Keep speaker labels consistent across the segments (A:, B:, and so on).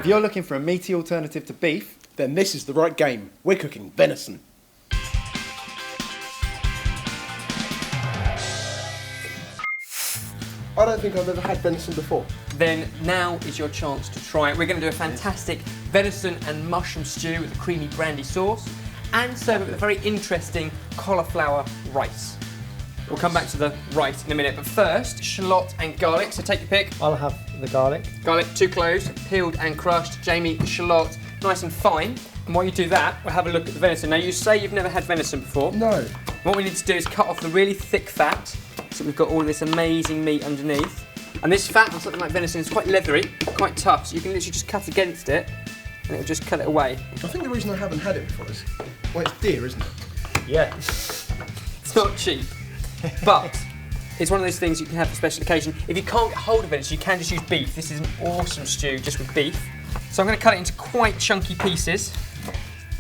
A: If you're looking for a meaty alternative to beef,
B: then this is the right game. We're cooking venison. I don't think I've ever had venison before.
C: Then now is your chance to try it. We're going to do a fantastic venison and mushroom stew with a creamy brandy sauce and serve it with a very interesting cauliflower rice. We'll come back to the rice in a minute, but first, shallot and garlic, so take your pick.
D: I'll have the garlic.
C: Garlic, 2 cloves, peeled and crushed. Jamie, the shallot, nice and fine. And while you do that, we'll have a look at the venison. Now you say you've never had venison before.
B: No.
C: What we need to do is cut off the really thick fat, so we've got all this amazing meat underneath. And this fat on something like venison is quite leathery, quite tough, so you can literally just cut against it and it'll just cut it away.
B: I think the reason I haven't had it before is, well, it's dear, isn't it?
D: Yeah.
C: It's not cheap, but it's one of those things you can have for special occasion. If you can't get hold of it, so you can just use beef. This is an awesome stew just with beef. So I'm going to cut it into quite chunky pieces,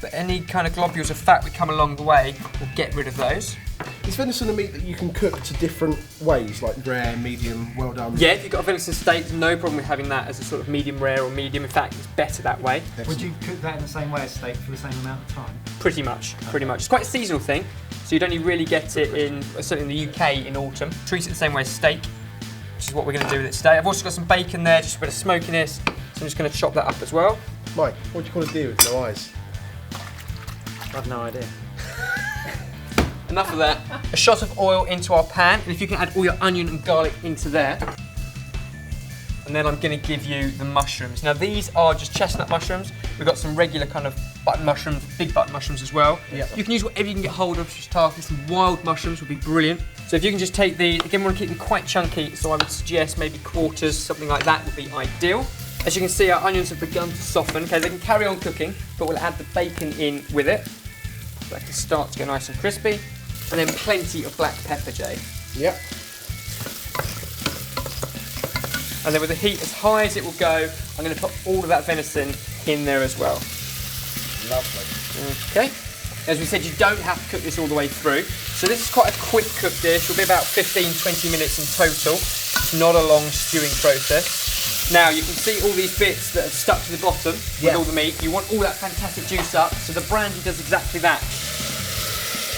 C: but any kind of globules of fat that come along the way, we'll get rid of those.
B: Is venison a meat that you can cook to different ways, like rare, medium, well done?
C: Yeah, if you've got a venison steak, there's no problem with having that as a sort of medium rare or medium. In fact, it's better that way.
D: Would you cook that in the same way as steak for the same amount of time?
C: Pretty much, pretty much. It's quite a seasonal thing, so you'd only really get it in, certainly in the UK, in autumn. Treat it the same way as steak, which is what we're going to do with it today. I've also got some bacon there, just a bit of smokiness, so I'm just going to chop that up as well.
B: Mike, what do you call a deer with no eyes?
D: I've no idea.
C: Enough of that. A shot of oil into our pan, and if you can add all your onion and garlic into there. And then I'm going to give you the mushrooms. Now these are just chestnut mushrooms. We've got some regular kind of button mushrooms, big button mushrooms as well.
B: Yep.
C: You can use whatever you can get hold of, shiitake, some wild mushrooms would be brilliant. So if you can just take these, again we want to keep them quite chunky, so I would suggest maybe quarters, something like that would be ideal. As you can see, our onions have begun to soften. Okay, they can carry on cooking, but we'll add the bacon in with it. So that can start to go nice and crispy. And then plenty of black pepper, Jay.
B: Yep.
C: And then with the heat as high as it will go, I'm going to put all of that venison in there as well.
B: Lovely.
C: Okay. As we said, you don't have to cook this all the way through. So this is quite a quick cook dish. It'll be about 15-20 minutes in total. It's not a long stewing process. Now you can see all these bits that are stuck to the bottom with all the meat. You want all that fantastic juice up, so the brandy does exactly that.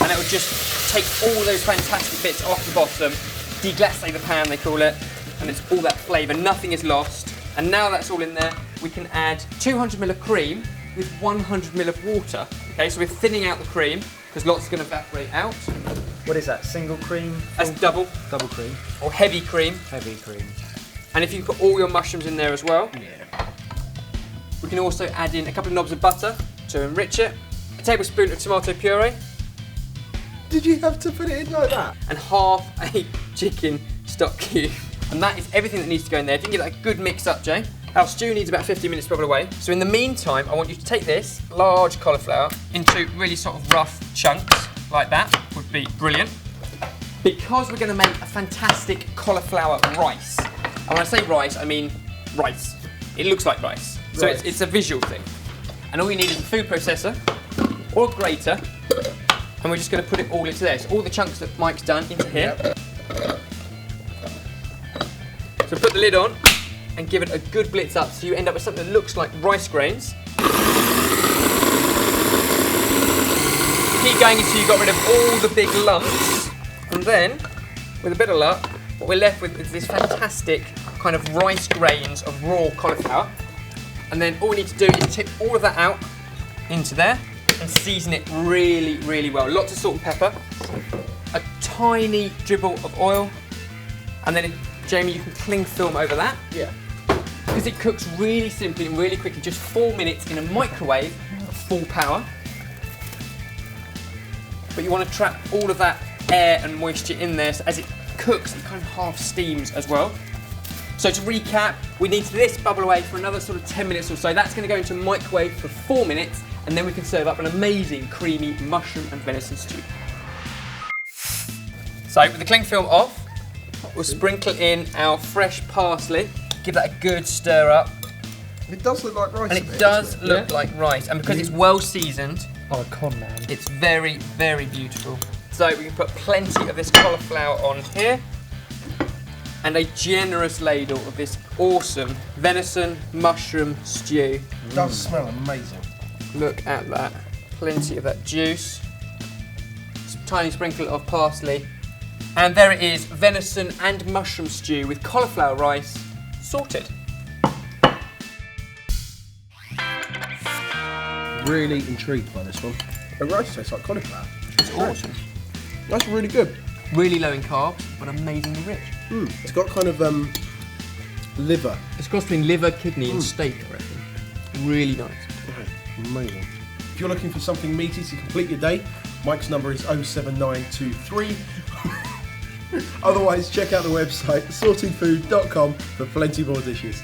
C: And it will just take all those fantastic bits off the bottom, deglace the pan they call it, and it's all that flavour, nothing is lost. And now that's all in there, we can add 200 ml of cream with 100 ml of water. Okay, so we're thinning out the cream, because lots are going to evaporate out.
D: What is that, single cream?
C: That's double.
D: Double cream.
C: Or heavy cream.
D: Heavy cream.
C: And if you put all your mushrooms in there as well,
B: Yeah.
C: we can also add in a couple of knobs of butter to enrich it, a tablespoon of tomato puree,
B: Did you have to put it in like that?
C: and half a chicken stock cube. And that is everything that needs to go in there. If you can get that good mix up, Jay. Our stew needs about 15 minutes to bubble away. So in the meantime, I want you to take this large cauliflower into really sort of rough chunks, like that, would be brilliant. Because we're gonna make a fantastic cauliflower rice. And when I say rice, I mean rice. It looks like rice. So
B: Right.
C: it's a visual thing. And all you need is a food processor or a grater, and we're just going to put it all into there. So all the chunks that Mike's done into here.
B: Yep.
C: So put the lid on and give it a good blitz up so you end up with something that looks like rice grains. Keep going until you've got rid of all the big lumps. And then, with a bit of luck, what we're left with is this fantastic kind of rice grains of raw cauliflower. And then all we need to do is tip all of that out into there and season it really, really well. Lots of salt and pepper, a tiny dribble of oil, and then, Jamie, you can cling film over that.
B: Yeah.
C: Because it cooks really simply and really quickly, just 4 minutes in a microwave at full power. But you want to trap all of that air and moisture in there, so as it cooks, it kind of half steams as well. So to recap, we need this bubble away for another sort of 10 minutes or so. That's going to go into a microwave for 4 minutes, and then we can serve up an amazing creamy mushroom and venison stew. So with the cling film off, we'll sprinkle in our fresh parsley, give that a good stir up.
B: It does look like rice.
C: And it does look like rice, and because it's well seasoned,
D: Oh, a con man.
C: it's very, very beautiful. So we can put plenty of this cauliflower on here. and a generous ladle of this awesome venison mushroom stew.
B: It does smell amazing.
C: Look at that. Plenty of that juice. Tiny sprinkle of parsley. And there it is, venison and mushroom stew with cauliflower rice, sorted.
B: Really intrigued by this one. The rice tastes like cauliflower.
C: It's awesome.
B: That's really good.
C: Really low in carbs, but amazingly rich.
B: It's got kind of liver.
C: It's crossed between liver, kidney and steak, I reckon. Really nice.
B: Okay, amazing. If you're looking for something meaty to complete your day, Mike's number is 07923. Otherwise, check out the website sortedfood.com for plenty more dishes.